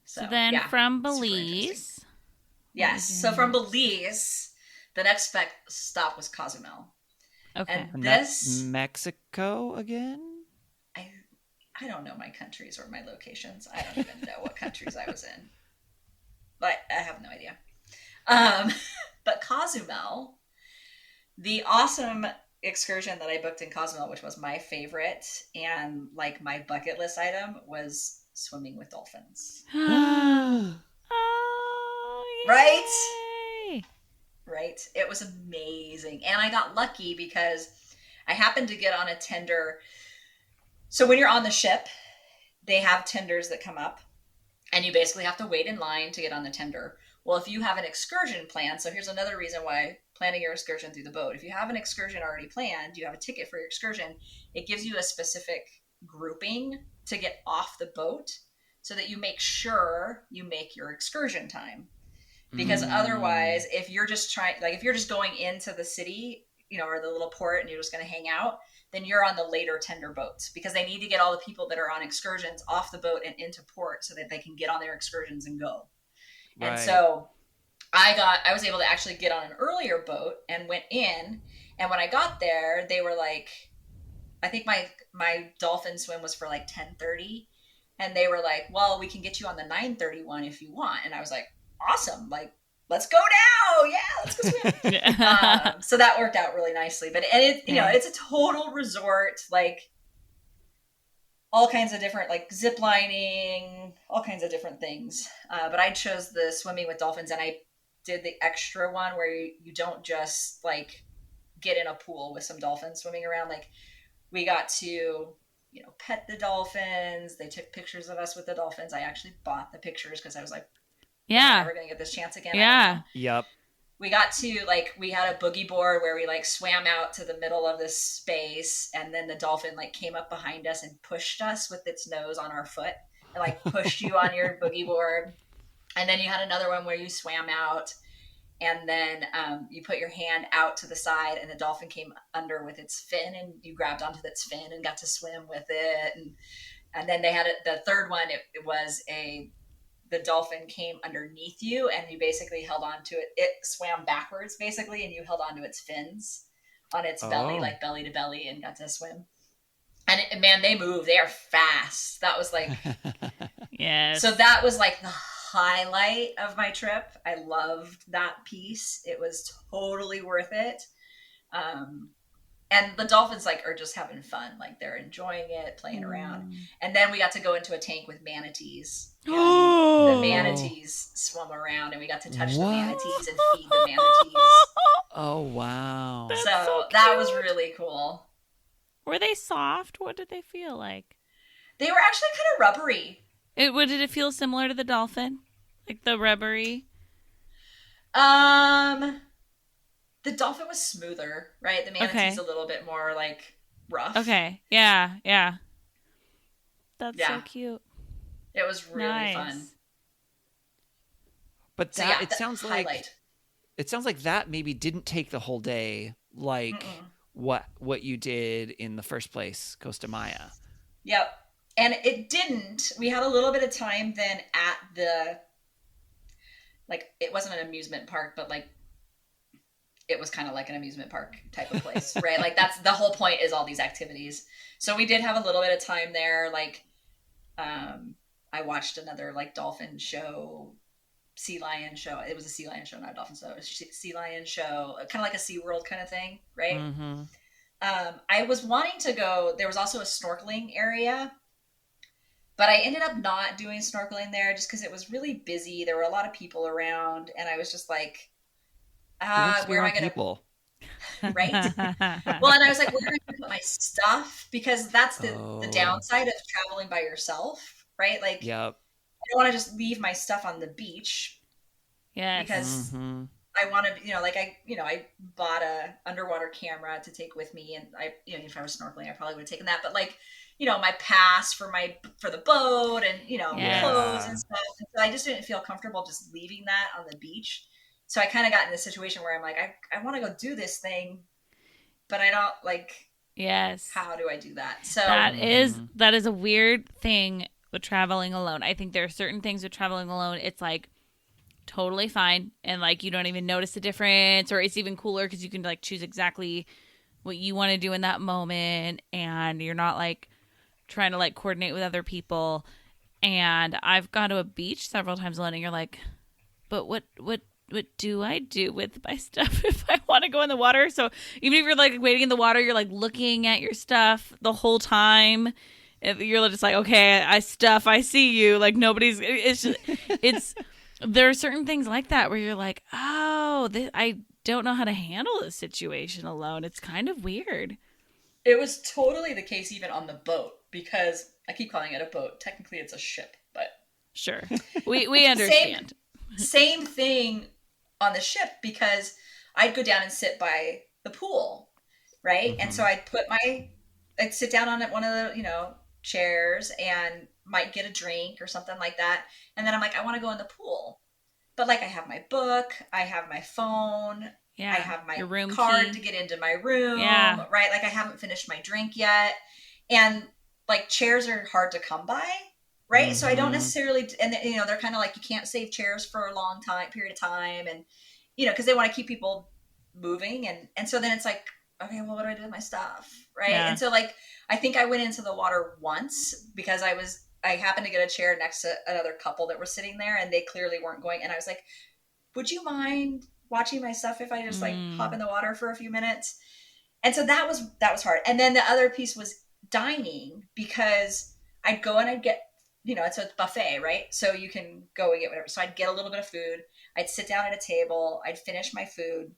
So then from Belize. Yes. So from Belize, the next stop was Cozumel. Okay. And that's Mexico again? I don't know my countries or my locations. I don't even know what countries I was in. But I have no idea. But Cozumel, the awesome excursion that I booked in Cozumel, which was my favorite and like my bucket list item, was swimming with dolphins. Oh, right? Right? It was amazing. And I got lucky because I happened to get on a tender. So when you're on the ship, they have tenders that come up, and you basically have to wait in line to get on the tender. Well, if you have an excursion plan, so here's another reason why planning your excursion through the boat. If you have an excursion already planned, you have a ticket for your excursion, it gives you a specific grouping to get off the boat so that you make sure you make your excursion time. Because otherwise, if you're just if you're just going into the city, or the little port, and you're just going to hang out, then you're on the later tender boats, because they need to get all the people that are on excursions off the boat and into port so that they can get on their excursions and go. Right. And so I was able to actually get on an earlier boat and went in. And when I got there, they were like, I think my dolphin swim was for like 10:30. And they were like, well, we can get you on the 9:31 if you want. And I was like, awesome. Like, let's go now. Yeah, let's go swim. So that worked out really nicely. But it's a total resort, like all kinds of different, like zip lining, all kinds of different things. But I chose the swimming with dolphins, and I did the extra one where you don't just like get in a pool with some dolphins swimming around. Like we got to, pet the dolphins. They took pictures of us with the dolphins. I actually bought the pictures because I was like, I'm never going to get this chance again. Yeah. Yep. We got to we had a boogie board where we swam out to the middle of this space, and then the dolphin came up behind us and pushed us with its nose on our foot and pushed you on your boogie board. And then you had another one where you swam out, and then you put your hand out to the side, and the dolphin came under with its fin, and you grabbed onto its fin and got to swim with it. And then they had the third one. It was the dolphin came underneath you, and you basically held on to it. It swam backwards basically, and you held on to its fins on its belly, like belly to belly, and got to swim. And man, they move. They are fast. That was yes. So that was the highlight of my trip. I loved that piece. It was totally worth it. And the dolphins are just having fun. They're enjoying it, playing around. And then we got to go into a tank with manatees. The manatees swum around, and we got to touch the manatees and feed the manatees. Oh, wow. So that was really cool. Were they soft? What did they feel like? They were actually kind of rubbery. Did it feel similar to the dolphin? Like the rubbery? The dolphin was smoother, right? The manatee's a little bit more rough. Okay. Yeah. That's so cute. It was really fun. But it sounds like that maybe didn't take the whole day what you did in the first place, Costa Maya. Yep. And it didn't. We had a little bit of time then at the, like, it wasn't an amusement park, but like, it was kind of like an amusement park type of place, right? Like, that's the whole point, is all these activities. So we did have a little bit of time there. Like, I watched another like dolphin show, sea lion show. It was a sea lion show, not a dolphin show. It was a sea lion show, kind of like a SeaWorld kind of thing, right? Mm-hmm. I was wanting to go. There was also a snorkeling area, but I ended up not doing snorkeling there just because it was really busy. There were a lot of people around, and I was just like, where am I going to? People? Right? Well, and I was like, where am I going to put my stuff? Because that's the downside of traveling by yourself, right? Like, yep. I don't want to just leave my stuff on the beach. Yes. Because I want to, I bought a underwater camera to take with me, and if I was snorkeling, I probably would have taken that. But like, my pass for the boat, and clothes and stuff. And so I just didn't feel comfortable just leaving that on the beach. So I kind of got in a situation where I'm like, I want to go do this thing, but I don't like. Yes. How do I do that? So that is a weird thing with traveling alone. I think there are certain things with traveling alone. It's like totally fine, and like you don't even notice the difference, or it's even cooler because you can like choose exactly what you want to do in that moment, and you're not like trying to like coordinate with other people. And I've gone to a beach several times alone, and you're like, but what do I do with my stuff if I want to go in the water? So even if you're like waiting in the water, you're like looking at your stuff the whole time. If you're just like, okay, I see you. Like nobody's. It's. There are certain things like that where you're like, oh, I don't know how to handle this situation alone. It's kind of weird. It was totally the case even on the boat, because I keep calling it a boat. Technically, it's a ship, but sure, we understand. Same thing on the ship, because I'd go down and sit by the pool, right? And so I'd sit down on one of the chairs and might get a drink or something like that, and then I'm like, I want to go in the pool, but like I have my book, I have my phone, I have my room card key to get into my room, right? Like I haven't finished my drink yet, and like chairs are hard to come by, right? So I don't necessarily, and they're kind of like, you can't save chairs for a long period of time, and because they want to keep people moving, and so then it's like, okay, well, what do I do with my stuff, right? And so like I think I went into the water once because I happened to get a chair next to another couple that were sitting there, and they clearly weren't going. And I was like, would you mind watching my stuff if I just like hop in the water for a few minutes? And so that was hard. And then the other piece was dining, because I'd go and I'd get, it's a buffet, right? So you can go and get whatever. So I'd get a little bit of food. I'd sit down at a table. I'd finish my food.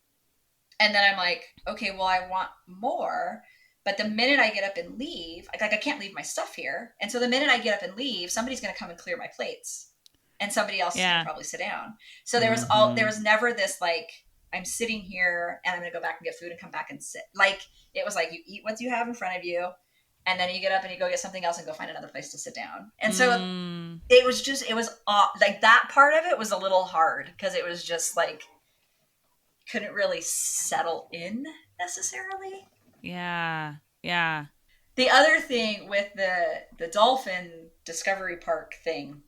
And then I'm like, okay, well, I want more. But the minute I get up and leave, like I can't leave my stuff here. And so the minute I get up and leave, somebody's going to come and clear my plates, and somebody else is going to probably sit down. So there was never this, like, I'm sitting here and I'm going to go back and get food and come back and sit. Like, it was like, you eat what you have in front of you, and then you get up and you go get something else and go find another place to sit down. And so it was like that part of it was a little hard, because it was just like, couldn't really settle in necessarily. Yeah. The other thing with the dolphin discovery park thing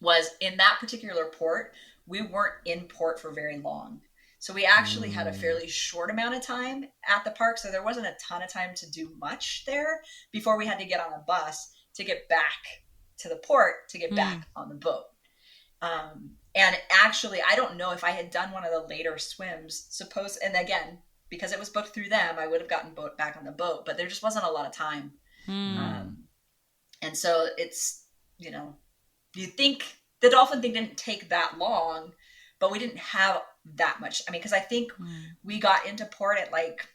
was, in that particular port, we weren't in port for very long. So we actually had a fairly short amount of time at the park. So there wasn't a ton of time to do much there before we had to get on a bus to get back to the port, to get back on the boat. And actually, I don't know if I had done one of the later swims, and again, because it was booked through them, I would have gotten back on the boat, but there just wasn't a lot of time. And so it's, you think the dolphin thing didn't take that long, but we didn't have that much. I mean, because I think we got into port at like,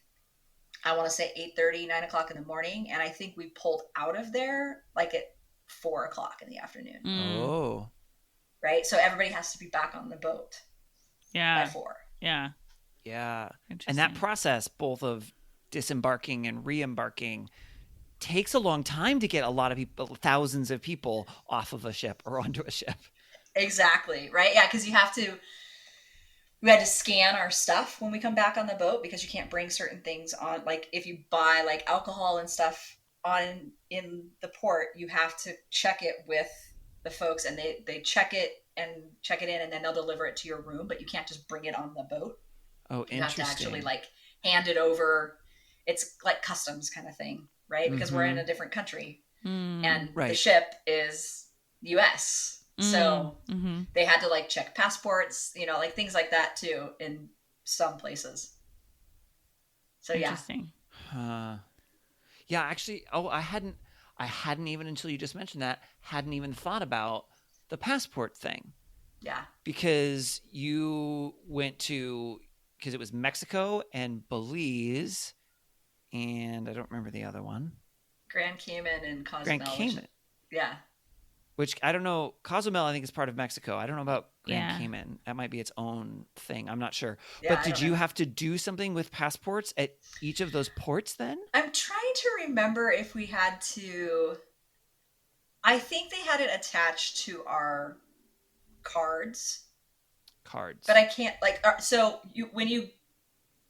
I want to say 8:30, 9 o'clock in the morning. And I think we pulled out of there like at 4 o'clock in the afternoon. Oh. Right? So everybody has to be back on the boat by 4. Yeah. Yeah. And that process, both of disembarking and re-embarking, takes a long time to get a lot of people, thousands of people, off of a ship or onto a ship. Exactly. Right. Yeah. Because you have to, we had to scan our stuff when we come back on the boat because you can't bring certain things on. Like if you buy like alcohol and stuff on in the port, you have to check it with the folks, and they check it in, and then they'll deliver it to your room. But you can't just bring it on the boat. Oh, You have to actually interesting. like hand it over. It's like customs kind of thing, right? Because we're in Mm-hmm. a different country, Mm. and the Right. ship is US. Mm. So Mm-hmm. they had to like check passports, like things like that too in some places. So yeah. Interesting. Yeah, actually, I hadn't even until you just mentioned that, hadn't even thought about the passport thing Yeah. because you went to, because it was Mexico and Belize, and I don't remember the other one, Grand Cayman and Grand Cozumel, Cayman, yeah. which I don't know. Cozumel, I think, is part of Mexico. I don't know about Grand Yeah. Cayman. That might be its own thing. I'm not sure. Yeah, But I did don't you know. have to do something with passports at each of those ports then? I'm trying to remember if we had to. I think they had it attached to our cards, but Cards. I can't like. So when you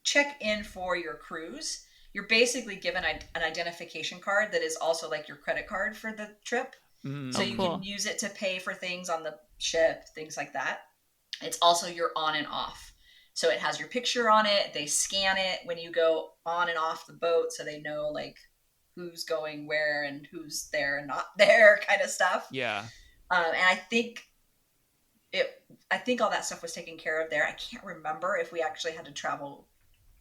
check in for your cruise, you're basically given an identification card that is also like your credit card for the trip. So Oh, you Mm, can cool. use it to pay for things on the ship, things like that. It's also your on and off. So it has your picture on it. They scan it when you go on and off the boat so they know like who's going where and who's there and not there kind of stuff. yeah. And it I think all that stuff was taken care of there. I can't remember if we actually had to travel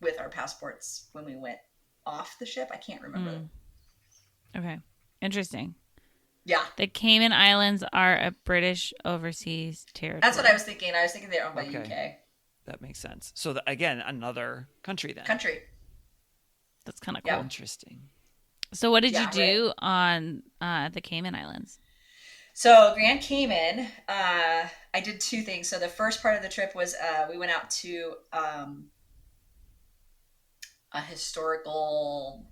with our passports when we went off the ship. I can't remember. Mm. Okay. Interesting. Yeah. The Cayman Islands are a British overseas territory. That's what I was thinking. I was thinking they're owned by Okay. UK. That makes sense. So again, another country then. Country. That's kind of Yeah. cool. Interesting. So, what did you Yeah, do on the Cayman Islands? So Grand Cayman, I did two things. So the first part of the trip was we went out to a historical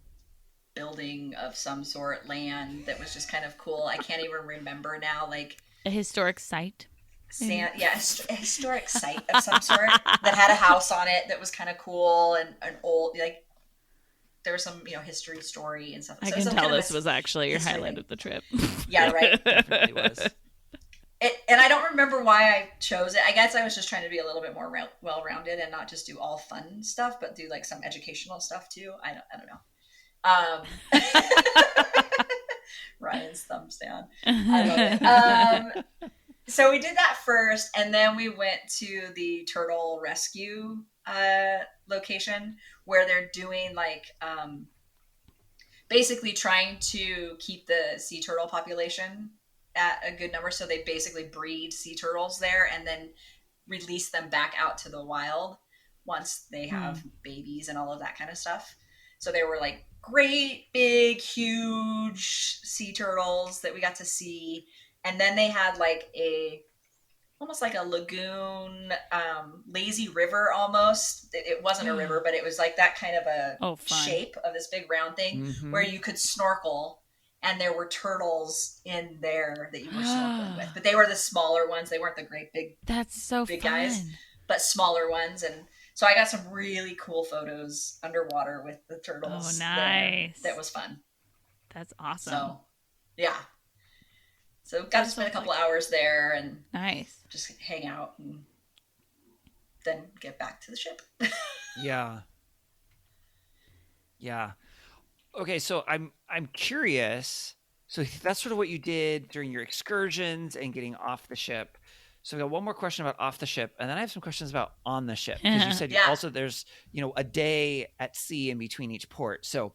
building of some sort, land that was just kind of cool. I can't even remember now, like A historic site. a historic site of some sort that had a house on it that was kind of cool and an old like there was some history story and stuff. I So it can was tell kind of this was actually your history highlight thing. of the trip. Yeah, right. Definitely was. And I don't remember why I chose it. I guess I was just trying to be a little bit more well-rounded and not just do all fun stuff, but do like some educational stuff too. I don't know. Ryan's thumbs down. I love it. So we did that first, and then we went to the turtle rescue location where they're doing like basically trying to keep the sea turtle population at a good number. So they basically breed sea turtles there and then release them back out to the wild once they have babies and all of that kind of stuff. So they were like great, big, huge sea turtles that we got to see. And then they had like almost like a lagoon, lazy river almost. It wasn't a river, but it was like that kind of a fun. shape of this big round thing Mhm. where you could snorkel, and there were turtles in there that you were snorkeling with. But they were the smaller ones. They weren't the great big That's so big fun. guys, but smaller ones. And so I got some really cool photos underwater with the turtles. Oh, nice. That was fun. That's awesome. So, yeah. So got That to spend a sounds couple hours there and Nice. just hang out and then get back to the ship. Yeah. Yeah. Okay, so I'm curious. So that's sort of what you did during your excursions and getting off the ship. So I got one more question about off the ship, and then I have some questions about on the ship because you said Yeah. also there's a day at sea in between each port. So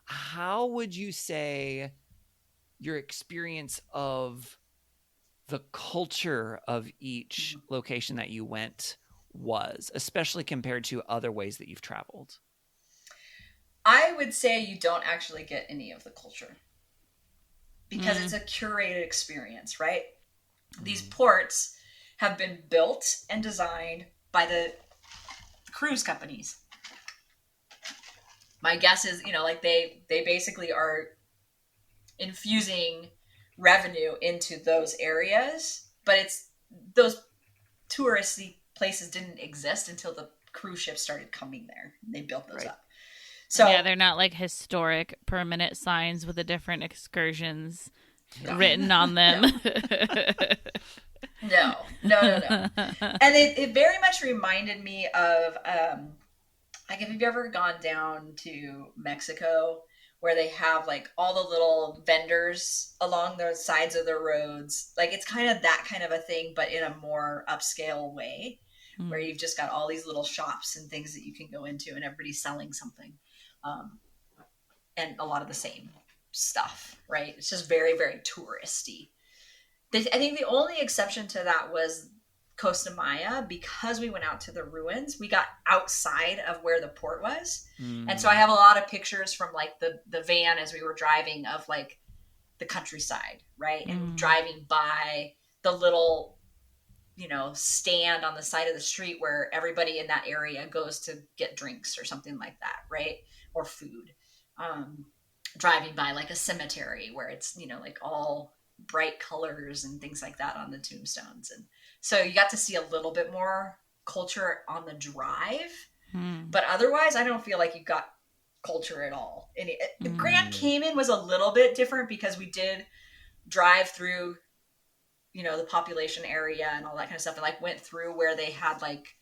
how would you say your experience of the culture of each location that you went was, especially compared to other ways that you've traveled? I would say you don't actually get any of the culture because it's a curated experience, right? These ports have been built and designed by the cruise companies. My guess is, like they basically are infusing revenue into those areas, but it's those touristy places didn't exist until the cruise ships started coming there. They built those Right. up. So yeah, they're not like historic permanent signs with the different excursions written on them. No. And it very much reminded me of, like, have you ever gone down to Mexico where they have like all the little vendors along the sides of the roads? Like, it's kind of that kind of a thing, but in a more upscale way, where you've just got all these little shops and things that you can go into and everybody's selling something. And a lot of the same stuff, right? It's just very, very touristy. I think the only exception to that was Costa Maya, because we went out to the ruins. We got outside of where the port was. And so I have a lot of pictures from like the van as we were driving of like the countryside, right? And driving by the little, stand on the side of the street where everybody in that area goes to get drinks or something like that, right? Or food. Driving by like a cemetery where it's, like all bright colors and things like that on the tombstones. And so you got to see a little bit more culture on the drive, but otherwise I don't feel like you got culture at all. And Grand Cayman was a little bit different because we did drive through, the population area and all that kind of stuff, and like went through where they had like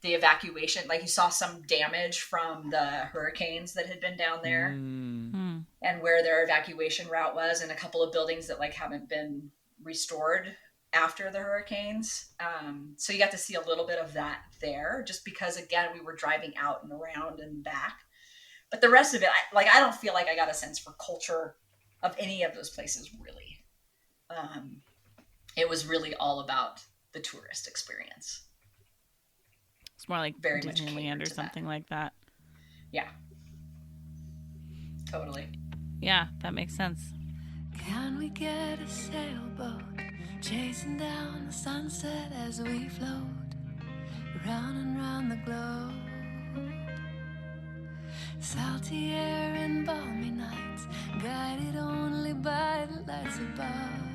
the evacuation, like you saw some damage from the hurricanes that had been down there and where their evacuation route was, and a couple of buildings that like haven't been restored after the hurricanes. So you got to see a little bit of that there, just because again, we were driving out and around and back. But the rest of it, I don't feel like I got a sense for culture of any of those places really. It was really all about the tourist experience. It's more like Very much Disneyland or something like that. Yeah. Totally. Yeah, that makes sense. Can we get a sailboat chasing down the sunset as we float round and round the globe? Salty air and balmy nights, guided only by the lights above.